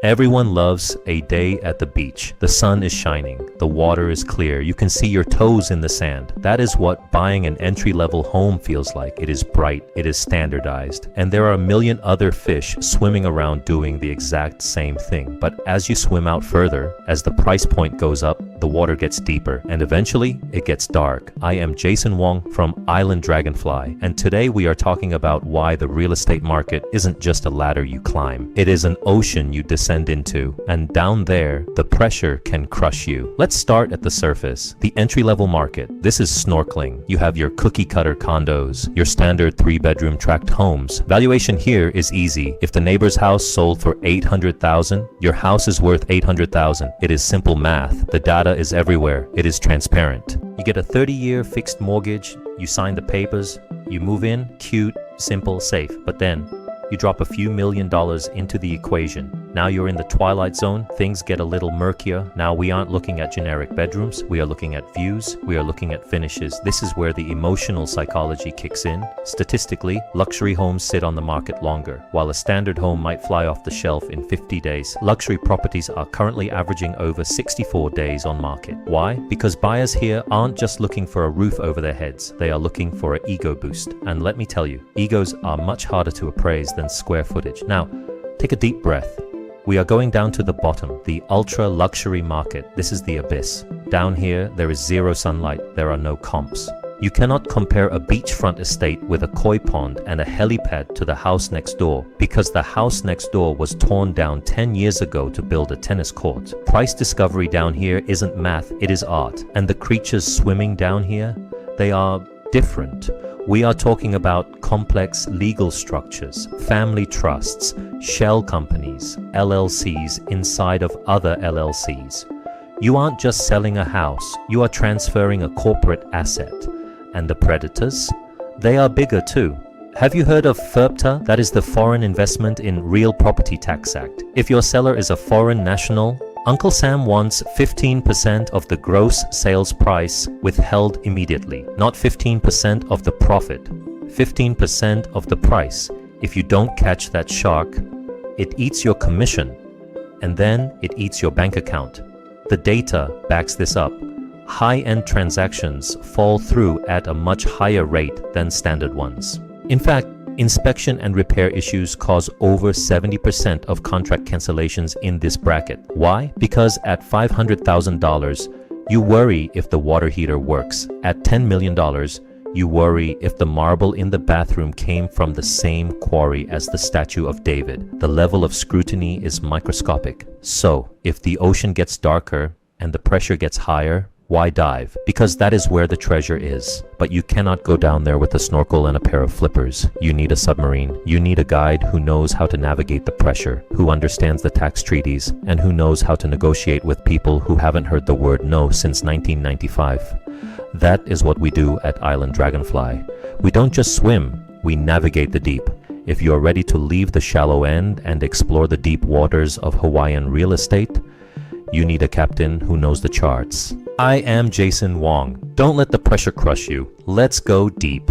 Everyone loves a day at the beach. The sun is shining, the water is clear, you can see your toes in the sand. That is what buying an entry-level home feels like. It is bright, it is standardized, and there are a million other fish swimming around doing the exact same thing. But as you swim out further, as the price point goes up, the water gets deeper, and eventually it gets dark. I am Jason Wong from Island Dragonfly, and today we are talking about why the real estate market isn't just a ladder you climb. It is an ocean you descend into, and down there, the pressure can crush you. Let's start at the surface. The entry-level market. This is snorkeling. You have your cookie-cutter condos, your standard 3-bedroom tract homes. Valuation here is easy. If the neighbor's house sold for $800,000, your house is worth $800,000. It is simple math. The data is everywhere. It is transparent. You get a 30-year fixed mortgage, you sign the papers, you move in, cute, simple, safe. But then, you drop a few $1,000,000 into the equation. Now you're in the twilight zone, things get a little murkier. Now we aren't looking at generic bedrooms, we are looking at views, we are looking at finishes. This is where the emotional psychology kicks in. Statistically, luxury homes sit on the market longer. While a standard home might fly off the shelf in 50 days, luxury properties are currently averaging over 64 days on market. Why? Because buyers here aren't just looking for a roof over their heads, they are looking for an ego boost. And let me tell you, egos are much harder to appraise than square footage. Now, take a deep breath. We are going down to the bottom, the ultra luxury market. This is the abyss. Down here, there is zero sunlight. There are no comps. You cannot compare a beachfront estate with a koi pond and a helipad to the house next door, because the house next door was torn down 10 years ago to build a tennis court. Price discovery down here isn't math, it is art. And the creatures swimming down here, they are different. We are talking about complex legal structures, family trusts, shell companies, LLCs inside of other LLCs. You aren't just selling a house, you are transferring a corporate asset. And the predators? They are bigger too. Have you heard of FIRPTA? That is the Foreign Investment in Real Property Tax Act. If your seller is a foreign national, Uncle Sam wants 15% of the gross sales price withheld immediately, not 15% of the profit, 15% of the price. If you don't catch that shark, it eats your commission, and then it eats your bank account. The data backs this up. High-end transactions fall through at a much higher rate than standard ones. In fact, inspection and repair issues cause over 70% of contract cancellations in this bracket. Why? Because at $500,000, you worry if the water heater works. At $10 million, you worry if the marble in the bathroom came from the same quarry as the statue of David. The level of scrutiny is microscopic. So, if the ocean gets darker and the pressure gets higher, why dive? Because that is where the treasure is. But you cannot go down there with a snorkel and a pair of flippers. You need a submarine. You need a guide who knows how to navigate the pressure, who understands the tax treaties, and who knows how to negotiate with people who haven't heard the word no since 1995. That is what we do at Island Dragonfly. We don't just swim, we navigate the deep. If you are ready to leave the shallow end and explore the deep waters of Hawaiian real estate, you need a captain who knows the charts. I am Jason Wong. Don't let the pressure crush you. Let's go deep.